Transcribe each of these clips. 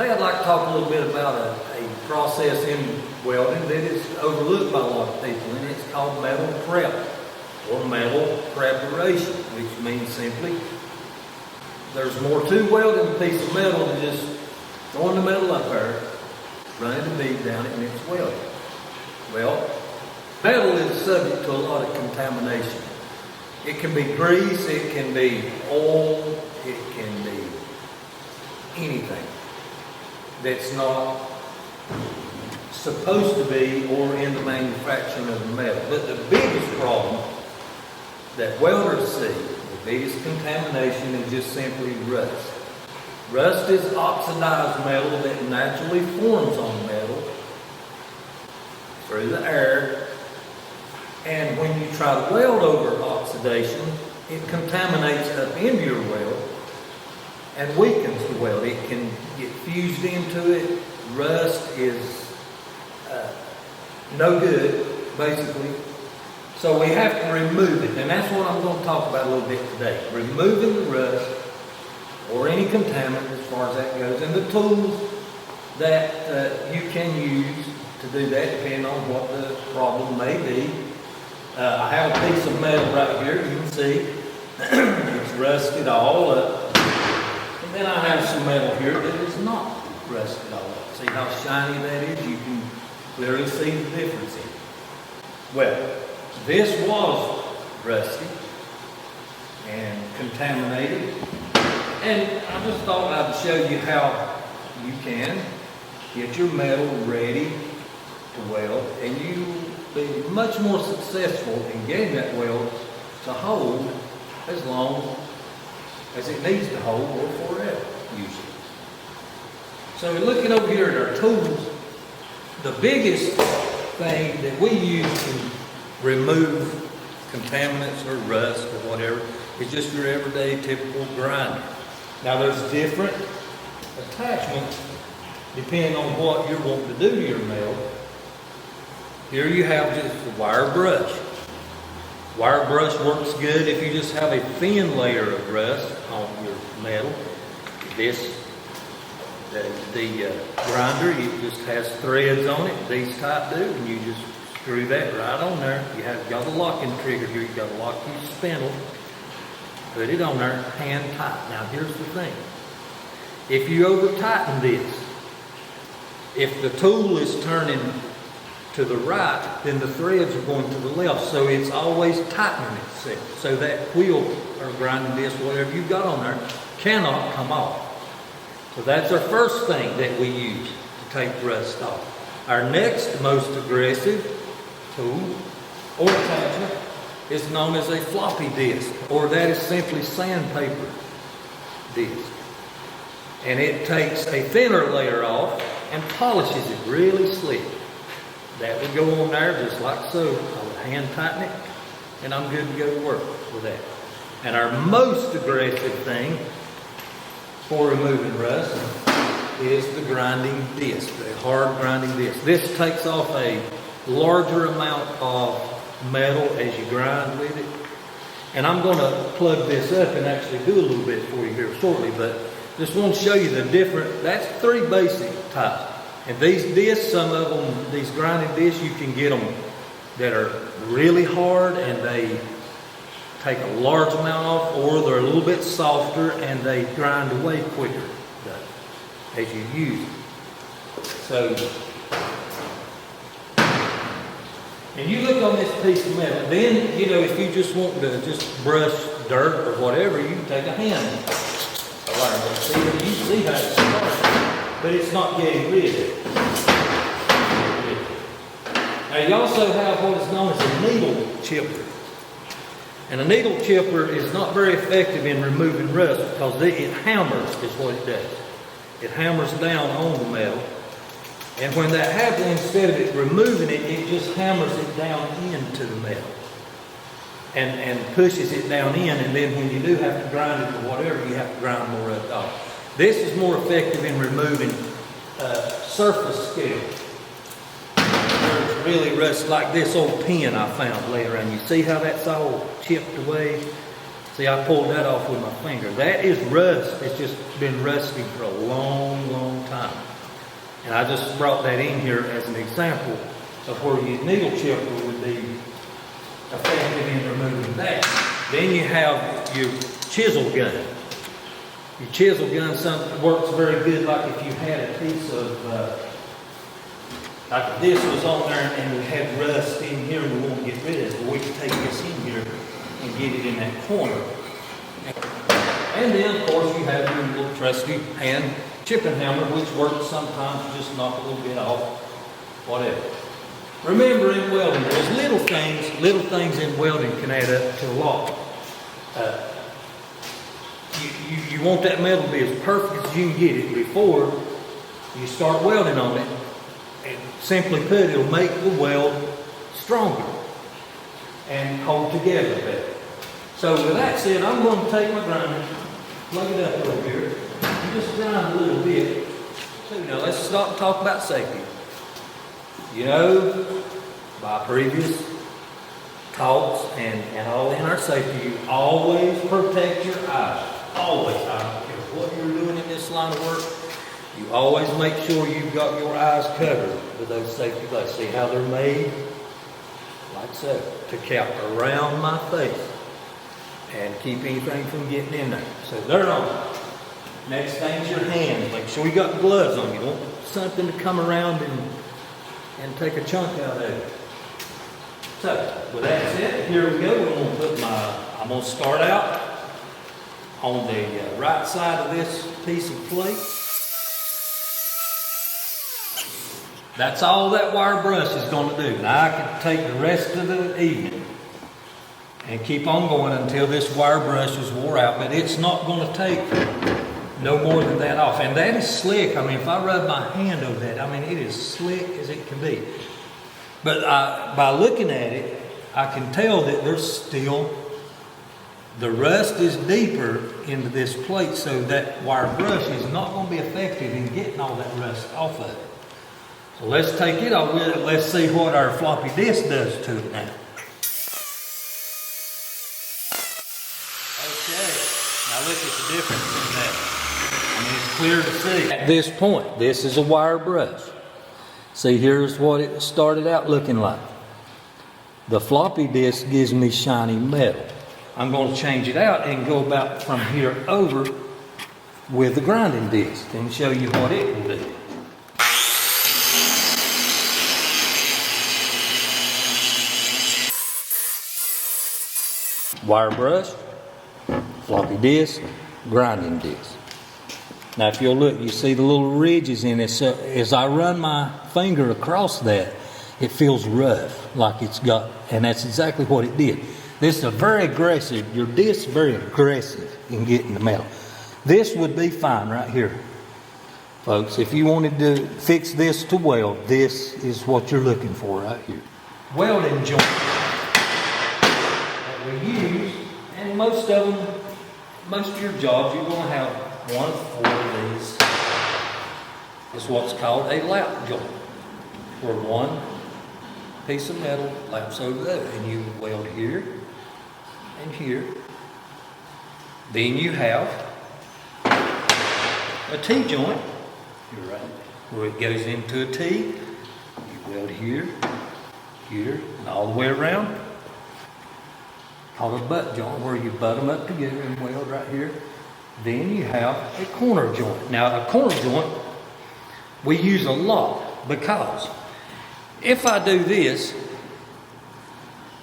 today I'd like to talk a little bit about a process in welding that is overlooked by a lot of people, and it's called metal prep or metal preparation, which means simply there's more to welding a piece of metal than just throwing the metal up there, running the bead down it, and it's welded. Well, metal is subject to a lot of contamination. It can be grease, it can be oil, it can be anything that's not supposed to be or in the manufacturing of the metal. But the biggest problem that welders see, the biggest contamination, is just simply rust. Rust is oxidized metal that naturally forms on metal through the air, and when you try to weld over oxidation, it contaminates up into your weld and weakens the weld. It can get fused into it. Rust is no good, basically. So we have to remove it, and that's what I'm going to talk about a little bit today. Removing the rust or any contaminant as far as that goes, and the tools that you can use to do that depending on what the problem may be. I have a piece of metal right here, you can see. It's rusted all up. And then I have some metal here that is not rusted all up. See how shiny that is? You can clearly see the difference in it. Well, this was rusty and contaminated. And I just thought I'd show you how you can get your metal ready to weld, and you will be much more successful in getting that weld to hold as long as it needs to hold, or forever, usually. So looking over here at our tools, the biggest thing that we use to remove contaminants or rust or whatever is just your everyday typical grinder. Now there's different attachments depending on what you're wanting to do to your metal. Here you have just a wire brush. Wire brush works good if you just have a thin layer of rust on your metal. The grinder, it just has threads on it, these type do, and you just screw that right on there. You have got the locking trigger here, you got to lock your spindle, put it on there, hand tight. Now here's the thing, if you over tighten this, if the tool is turning to the right, then the threads are going to the left, so it's always tightening itself. So that wheel or grinding disc, whatever you've got on there, cannot come off. So that's our first thing that we use to take rust off. Our next most aggressive tool or attachment is known as a floppy disk, or that is simply sandpaper disc. And it takes a thinner layer off and polishes it really slick. That would go on there just like so. I would hand tighten it, and I'm good to go to work with that. And our most aggressive thing for removing rust is the grinding disc, the hard grinding disc. This takes off a larger amount of metal as you grind with it. And I'm going to plug this up and actually do a little bit for you here shortly, but just want to show you the different, that's three basic types. And these discs, some of them, these grinding discs, you can get them that are really hard and they take a large amount off, or they're a little bit softer and they grind away quicker as you use it. So, and you look on this piece of metal, then, you know, if you just want to just brush dirt or whatever, you can take a hand. See, you see how it's starting, but it's not getting rid of it. Now you also have what is known as a needle chipper. And a needle chipper is not very effective in removing rust because it hammers is what it does. It hammers down on the metal. And when that happens, instead of it removing it, it just hammers it down into the metal. And pushes it down in, and then when you do have to grind it or whatever, you have to grind more of it off. This is more effective in removing surface scale. It's really rust, like this old pen I found later, and you see how that's all chipped away? See, I pulled that off with my finger. That is rust. It's just been rusty for a long, long time. And I just brought that in here as an example of where your needle chipper would be effective in removing that. Then you have your chisel gun. Your chisel gun works very good like if you had a piece of, like this was on there and we had rust in here and we want to get rid of it. Well, we can take this in here and get it in that corner. And then, of course, you have your little trusty hand chipping hammer, which works sometimes to just knock a little bit off, whatever. Remember, in welding, there's little things in welding can add up to a lot. You want that metal to be as perfect as you can get it before you start welding on it. And simply put, it'll make the weld stronger and hold together better. So with that said, I'm going to take my grinder, plug it up over here, and just grind a little bit. So now let's stop and talk about safety. You know, by previous talks and all in our safety, you always protect your eyes. Always. I don't care what you're doing in this line of work. You always make sure you've got your eyes covered with those safety glasses. See how they're made? Like so. To cap around my face and keep anything from getting in there. So they're on. Next thing's your hands. Make sure you got gloves on. You don't want something to come around and take a chunk out of it. So, with that said, here we go. I'm going to start out on the right side of this piece of plate. That's all that wire brush is going to do. Now I can take the rest of the evening and keep on going until this wire brush is wore out, but it's not going to take no more than that off. And that is slick. I mean, if I rub my hand over that, I mean, it is slick as it can be. But by looking at it, I can tell that there's still, the rust is deeper into this plate, so that wire brush is not going to be effective in getting all that rust off of it. So let's take it off. Let's see what our floppy disk does to it now. Okay, now look at the difference in that. I mean, it's clear to see. At this point, this is a wire brush. See, here's what it started out looking like. The floppy disk gives me shiny metal. I'm going to change it out and go about from here over with the grinding disc and show you what it will do. Wire brush, floppy disk, grinding disc. Now if you'll look, you see the little ridges in it. So as I run my finger across that, it feels rough, like it's got, and that's exactly what it did. This is a very aggressive, your disc is very aggressive in getting the metal. This would be fine right here. Folks, if you wanted to fix this to weld, this is what you're looking for right here. Welding joint that we use, and most of your jobs, you're going to have one of four of these. It's what's called a lap joint, where one piece of metal laps over the other, and you weld here and here. Then you have a T-joint, you're right, where it goes into a T. You weld here, here, and all the way around. Called a butt joint, where you butt them up together and weld right here. Then you have a corner joint. Now, a corner joint we use a lot, because if I do this,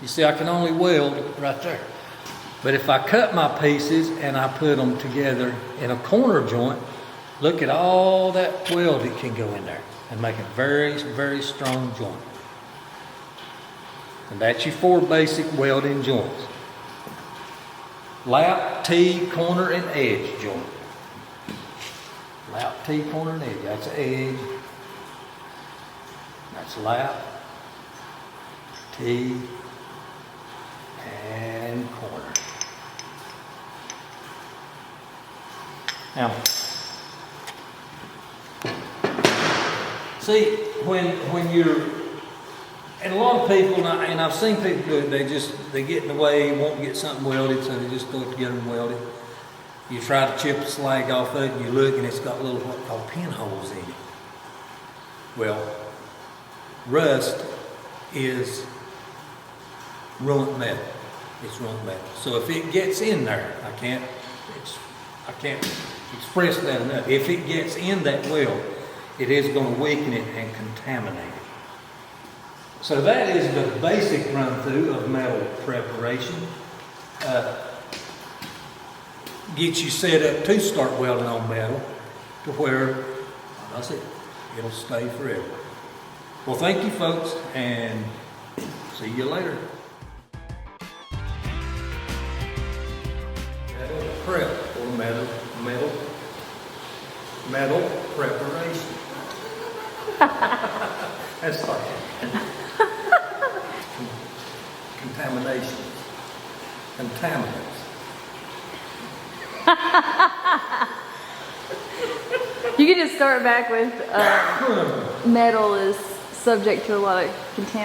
you see I can only weld right there. But if I cut my pieces and I put them together in a corner joint, look at all that weld that can go in there and make a very, very strong joint. And that's your four basic welding joints. Lap, T, corner, and edge joint. Lap, T, corner, and edge. That's edge. That's lap, T, and corner. Now, see, when you're And a lot of people, and I've seen people do it, they get in the way, won't get something welded, so they just go to get them welded. You try to chip the slag off of it, and you look, and it's got little what are called pinholes in it. Well, rust is ruined metal. It's ruined metal. So if it gets in there, I can't express that enough. If it gets in that weld, it is going to weaken it and contaminate it. So that is the basic run through of metal preparation. Get you set up to start welding on metal to where, like I said, it'll stay forever. Well, thank you folks, and see you later. Metal prep or metal preparation. That's fine. Contamination. Contaminants. You can just start back with metal is subject to a lot of contaminants.